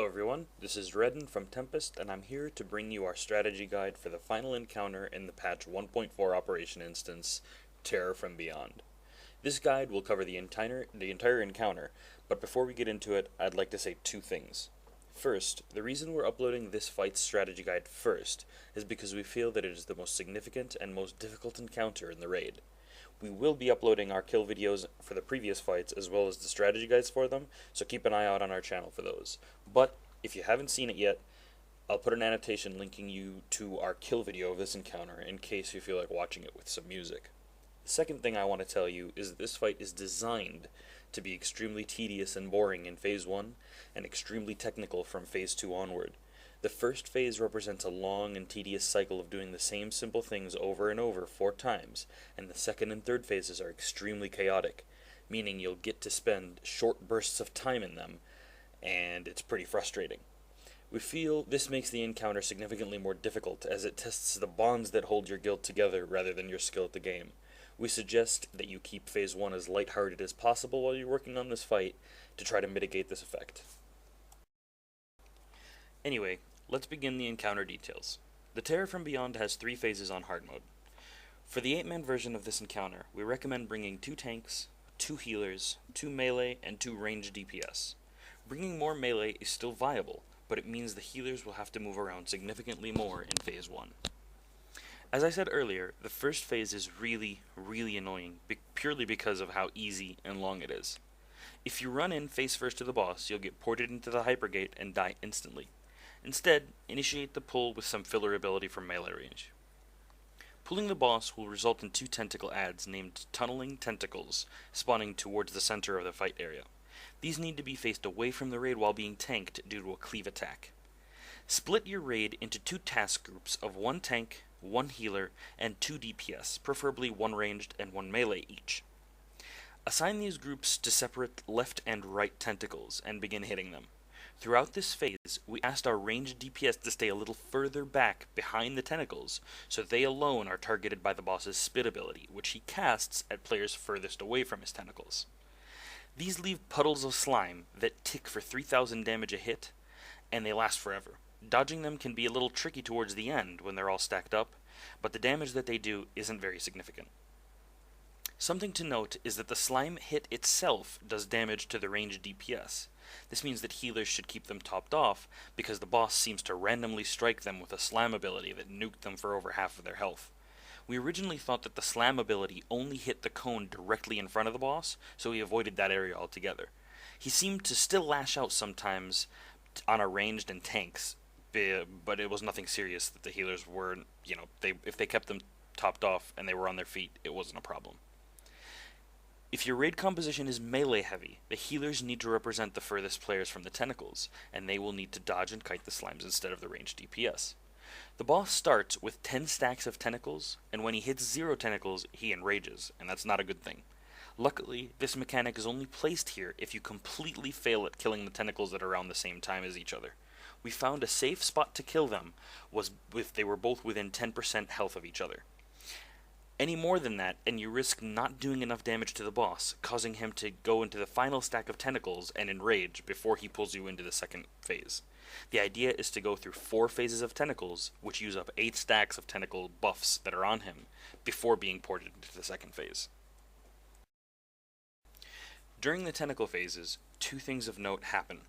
everyone, this is Redden from Tempest, and I'm here to bring you our strategy guide for the final encounter in the patch 1.4 operation instance, Terror from Beyond. This guide will cover the entire encounter, but before we get into it, I'd like to say two things. First, the reason we're uploading this fight's strategy guide first is because we feel that it is the most significant and most difficult encounter in the raid. We will be uploading our kill videos for the previous fights as well as the strategy guides for them, so keep an eye out on our channel for those. But if you haven't seen it yet, I'll put an annotation linking you to our kill video of this encounter in case you feel like watching it with some music. The second thing I want to tell you is that this fight is designed to be extremely tedious and boring in Phase 1 and extremely technical from Phase 2 onward. The first phase represents a long and tedious cycle of doing the same simple things over and over 4 times, and the second and third phases are extremely chaotic, meaning you'll get to spend short bursts of time in them, and it's pretty frustrating. We feel this makes the encounter significantly more difficult as it tests the bonds that hold your guild together rather than your skill at the game. We suggest that you keep Phase 1 as lighthearted as possible while you're working on this fight to try to mitigate this effect. Anyway, let's begin the encounter details. The Terror from Beyond has 3 phases on hard mode. For the 8-man version of this encounter, we recommend bringing 2 tanks, 2 healers, 2 melee, and 2 ranged DPS. Bringing more melee is still viable, but it means the healers will have to move around significantly more in Phase 1. As I said earlier, the first phase is really annoying, purely because of how easy and long it is. If you run in face first to the boss, you'll get ported into the Hypergate and die instantly. Instead, initiate the pull with some filler ability from melee range. Pulling the boss will result in 2 tentacle adds named Tunneling Tentacles, spawning towards the center of the fight area. These need to be faced away from the raid while being tanked due to a cleave attack. Split your raid into 2 task groups of 1 tank, 1 healer, and 2 DPS, preferably 1 ranged and 1 melee each. Assign these groups to separate left and right tentacles and begin hitting them. Throughout this phase, we asked our ranged DPS to stay a little further back behind the tentacles, so they alone are targeted by the boss's spit ability, which he casts at players furthest away from his tentacles. These leave puddles of slime that tick for 3000 damage a hit, and they last forever. Dodging them can be a little tricky towards the end when they're all stacked up, but the damage that they do isn't very significant. Something to note is that the slime hit itself does damage to the ranged DPS. This means that healers should keep them topped off, because the boss seems to randomly strike them with a slam ability that nuked them for over half of their health. We originally thought that the slam ability only hit the cone directly in front of the boss, so we avoided that area altogether. He seemed to still lash out sometimes on our ranged and tanks, but it was nothing serious that the healers were, if they kept them topped off and they were on their feet, it wasn't a problem. If your raid composition is melee heavy, the healers need to represent the furthest players from the tentacles, and they will need to dodge and kite the slimes instead of the ranged DPS. The boss starts with 10 stacks of tentacles, and when he hits 0 tentacles, he enrages, and that's not a good thing. Luckily, this mechanic is only placed here if you completely fail at killing the tentacles that are around the same time as each other. We found a safe spot to kill them was if they were both within 10% health of each other. Any more than that, and you risk not doing enough damage to the boss, causing him to go into the final stack of tentacles and enrage before he pulls you into the second phase. The idea is to go through 4 phases of tentacles, which use up 8 stacks of tentacle buffs that are on him, before being ported into the second phase. During the tentacle phases, 2 things of note happen.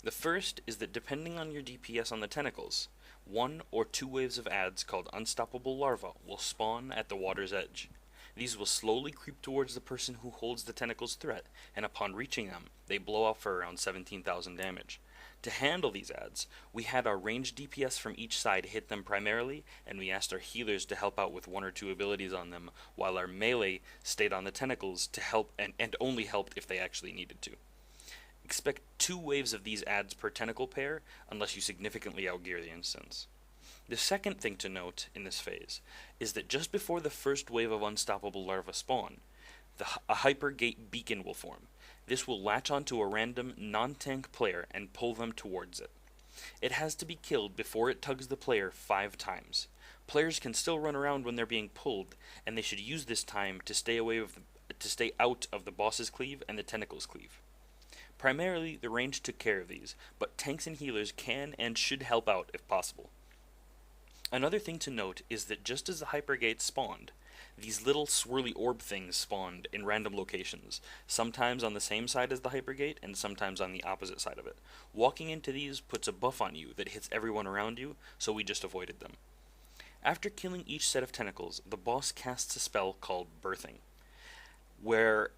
The first is that depending on your DPS on the tentacles, 1 or 2 waves of adds called Unstoppable Larvae will spawn at the water's edge. These will slowly creep towards the person who holds the tentacle's threat, and upon reaching them, they blow up for around 17,000 damage. To handle these adds, we had our ranged DPS from each side hit them primarily, and we asked our healers to help out with 1 or 2 abilities on them, while our melee stayed on the tentacles to help and only helped if they actually needed to. Expect 2 waves of these adds per tentacle pair, unless you significantly outgear the instance. The second thing to note in this phase is that just before the first wave of Unstoppable Larvae spawn, a Hypergate Beacon will form. This will latch onto a random non-tank player and pull them towards it. It has to be killed before it tugs the player 5 times. Players can still run around when they're being pulled, and they should use this time to stay out of the boss's cleave and the tentacle's cleave. Primarily, the range took care of these, but tanks and healers can and should help out if possible. Another thing to note is that just as the Hypergate spawned, these little swirly orb things spawned in random locations, sometimes on the same side as the Hypergate and sometimes on the opposite side of it. Walking into these puts a buff on you that hits everyone around you, so we just avoided them. After killing each set of tentacles, the boss casts a spell called Berthing, where,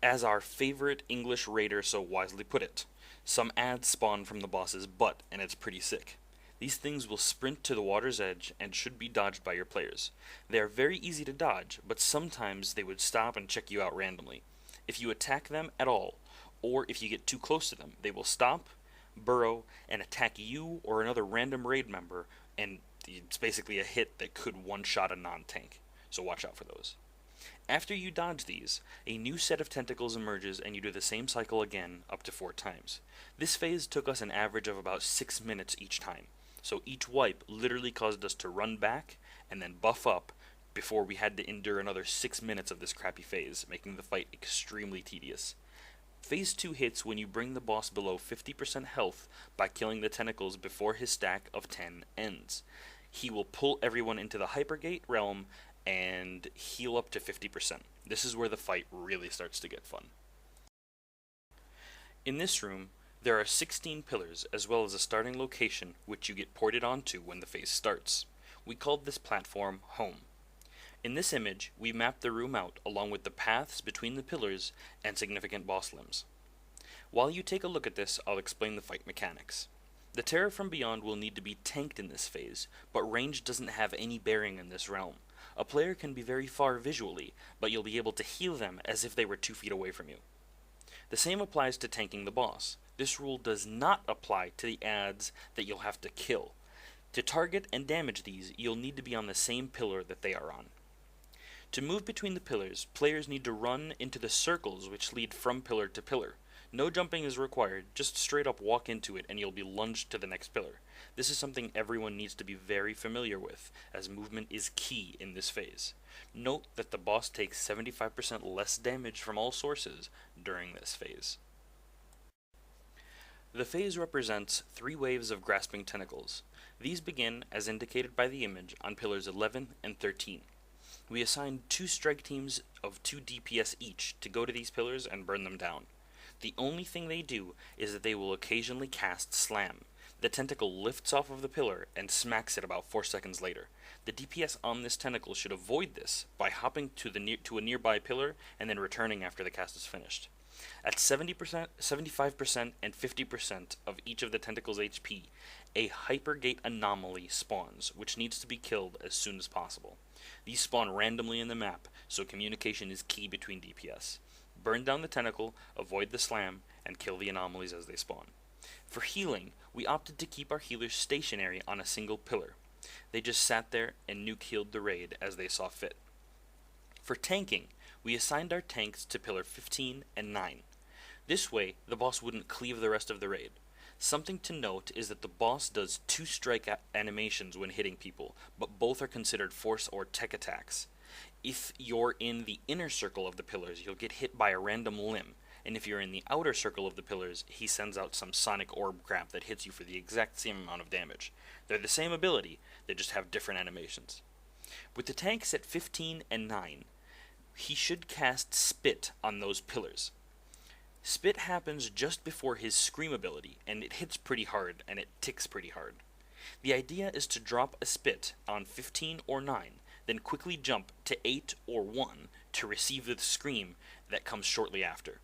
as our favorite English raider so wisely put it, some ads spawn from the boss's butt, and it's pretty sick. These things will sprint to the water's edge and should be dodged by your players. They are very easy to dodge, but sometimes they would stop and check you out randomly. If you attack them at all, or if you get too close to them, they will stop, burrow, and attack you or another random raid member, and it's basically a hit that could one-shot a non-tank, so watch out for those. After you dodge these, a new set of tentacles emerges and you do the same cycle again up to 4 times. This phase took us an average of about 6 minutes each time. So each wipe literally caused us to run back and then buff up before we had to endure another 6 minutes of this crappy phase, making the fight extremely tedious. Phase 2 hits when you bring the boss below 50% health by killing the tentacles before his stack of 10 ends. He will pull everyone into the Hypergate realm and heal up to 50%. This is where the fight really starts to get fun. In this room, there are 16 pillars, as well as a starting location which you get ported onto when the phase starts. We called this platform Home. In this image, we map the room out along with the paths between the pillars and significant boss limbs. While you take a look at this, I'll explain the fight mechanics. The terror from beyond will need to be tanked in this phase, but range doesn't have any bearing in this realm. A player can be very far visually, but you'll be able to heal them as if they were 2 feet away from you. The same applies to tanking the boss. This rule does not apply to the ads that you'll have to kill. To target and damage these, you'll need to be on the same pillar that they are on. To move between the pillars, players need to run into the circles which lead from pillar to pillar. No jumping is required, just straight up walk into it and you'll be lunged to the next pillar. This is something everyone needs to be very familiar with, as movement is key in this phase. Note that the boss takes 75% less damage from all sources during this phase. The phase represents 3 waves of grasping tentacles. These begin, as indicated by the image, on pillars 11 and 13. We assigned 2 strike teams of 2 DPS each to go to these pillars and burn them down. The only thing they do is that they will occasionally cast Slam. The tentacle lifts off of the pillar and smacks it about 4 seconds later. The DPS on this tentacle should avoid this by hopping to a nearby pillar and then returning after the cast is finished. At 70%, 75%, and 50% of each of the tentacle's HP, a Hypergate Anomaly spawns, which needs to be killed as soon as possible. These spawn randomly in the map, so communication is key between DPS. Burn down the tentacle, avoid the slam, and kill the anomalies as they spawn. For healing, we opted to keep our healers stationary on a single pillar. They just sat there and nuke healed the raid as they saw fit. For tanking, we assigned our tanks to pillar 15 and 9. This way, the boss wouldn't cleave the rest of the raid. Something to note is that the boss does 2 strike animations when hitting people, but both are considered force or tech attacks. If you're in the inner circle of the pillars, you'll get hit by a random limb, and if you're in the outer circle of the pillars, he sends out some sonic orb crap that hits you for the exact same amount of damage. They're the same ability, they just have different animations. With the tanks at 15 and 9, he should cast Spit on those pillars. Spit happens just before his Scream ability, and it hits pretty hard, and it ticks pretty hard. The idea is to drop a Spit on 15 or 9, then quickly jump to 8 or 1 to receive the Scream that comes shortly after.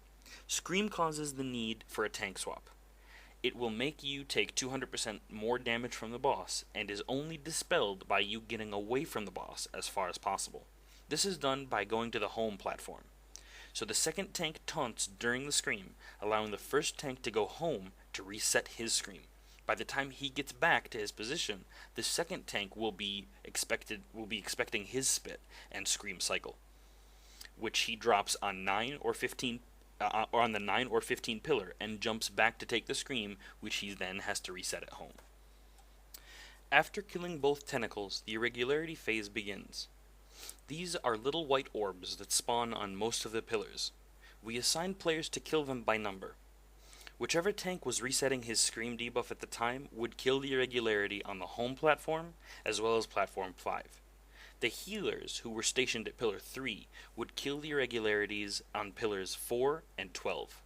Scream causes the need for a tank swap. It will make you take 200% more damage from the boss, and is only dispelled by you getting away from the boss as far as possible. This is done by going to the home platform. So the second tank taunts during the Scream, allowing the first tank to go home to reset his Scream. By the time he gets back to his position, the second tank will be expecting his Spit and Scream cycle, which he drops on 9 or 15 or on the 9 or 15 pillar and jumps back to take the Scream, which he then has to reset at home. After killing both tentacles, the Irregularity Phase begins. These are little white orbs that spawn on most of the pillars. We assign players to kill them by number. Whichever tank was resetting his Scream debuff at the time would kill the Irregularity on the home platform, as well as platform 5. The healers, who were stationed at Pillar 3, would kill the Irregularities on Pillars 4 and 12.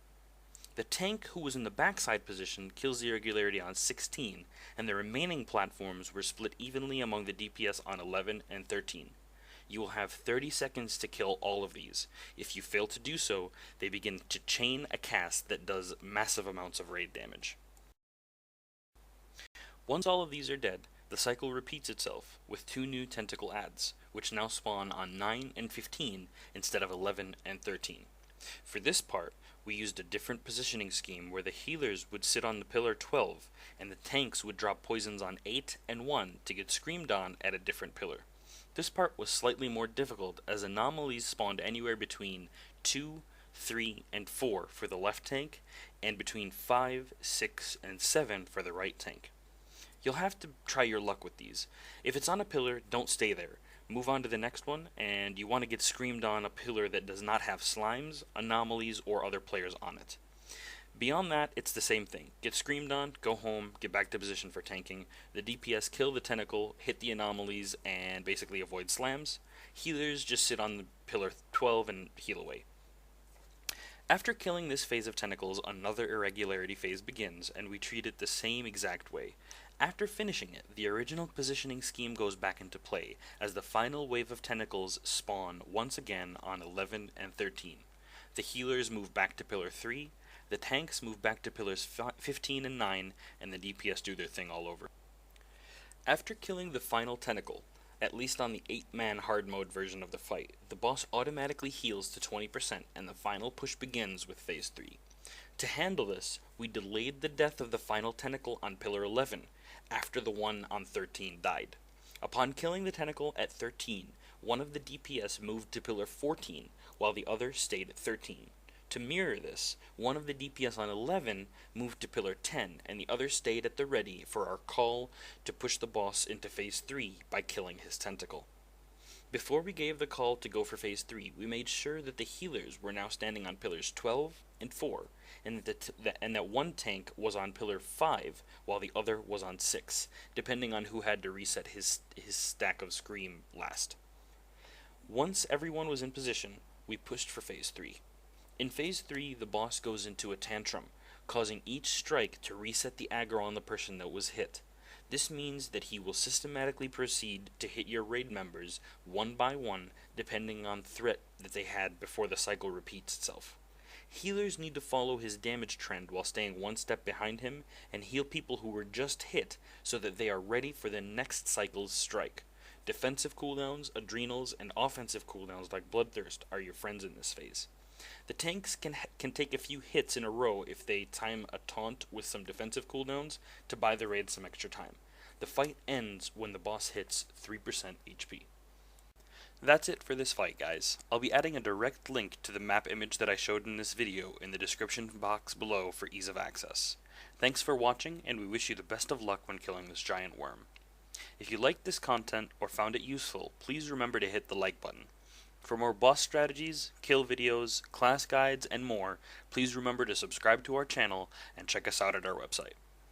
The tank who was in the backside position kills the Irregularity on 16, and the remaining platforms were split evenly among the DPS on 11 and 13. You will have 30 seconds to kill all of these. If you fail to do so, they begin to chain a cast that does massive amounts of raid damage. Once all of these are dead, the cycle repeats itself with 2 new tentacle adds, which now spawn on 9 and 15 instead of 11 and 13. For this part, we used a different positioning scheme where the healers would sit on the pillar 12, and the tanks would drop poisons on 8 and 1 to get screamed on at a different pillar. This part was slightly more difficult as anomalies spawned anywhere between 2, 3, and 4 for the left tank, and between 5, 6, and 7 for the right tank. You'll have to try your luck with these. If it's on a pillar, don't stay there. Move on to the next one, and you want to get screamed on a pillar that does not have slimes, anomalies, or other players on it. Beyond that, it's the same thing. Get screamed on, go home, get back to position for tanking. The DPS kill the tentacle, hit the anomalies, and basically avoid slams. Healers just sit on the pillar 12 and heal away. After killing this phase of tentacles, another irregularity phase begins, and we treat it the same exact way. After finishing it, the original positioning scheme goes back into play, as the final wave of tentacles spawn once again on 11 and 13. The healers move back to pillar 3, the tanks move back to pillars 15 and 9, and the DPS do their thing all over. After killing the final tentacle, at least on the 8-man hard mode version of the fight, the boss automatically heals to 20% and the final push begins with phase 3. To handle this, we delayed the death of the final tentacle on pillar 11, after the one on 13 died. Upon killing the tentacle at 13, one of the DPS moved to pillar 14, while the other stayed at 13. To mirror this, one of the DPS on 11 moved to pillar 10, and the other stayed at the ready for our call to push the boss into phase 3 by killing his tentacle. Before we gave the call to go for phase 3, we made sure that the healers were now standing on pillars 12 and 4, and that one tank was on pillar 5, while the other was on 6, depending on who had to reset his stack of Scream last. Once everyone was in position, we pushed for phase 3. In phase 3, the boss goes into a tantrum, causing each strike to reset the aggro on the person that was hit. This means that he will systematically proceed to hit your raid members one by one, depending on threat that they had before the cycle repeats itself. Healers need to follow his damage trend while staying one step behind him and heal people who were just hit so that they are ready for the next cycle's strike. Defensive cooldowns, adrenals, and offensive cooldowns like Bloodthirst are your friends in this phase. The tanks can take a few hits in a row if they time a taunt with some defensive cooldowns to buy the raid some extra time. The fight ends when the boss hits 3% HP. That's it for this fight, guys. I'll be adding a direct link to the map image that I showed in this video in the description box below for ease of access. Thanks for watching, and we wish you the best of luck when killing this giant worm. If you liked this content or found it useful, please remember to hit the like button. For more boss strategies, kill videos, class guides, and more, please remember to subscribe to our channel and check us out at our website.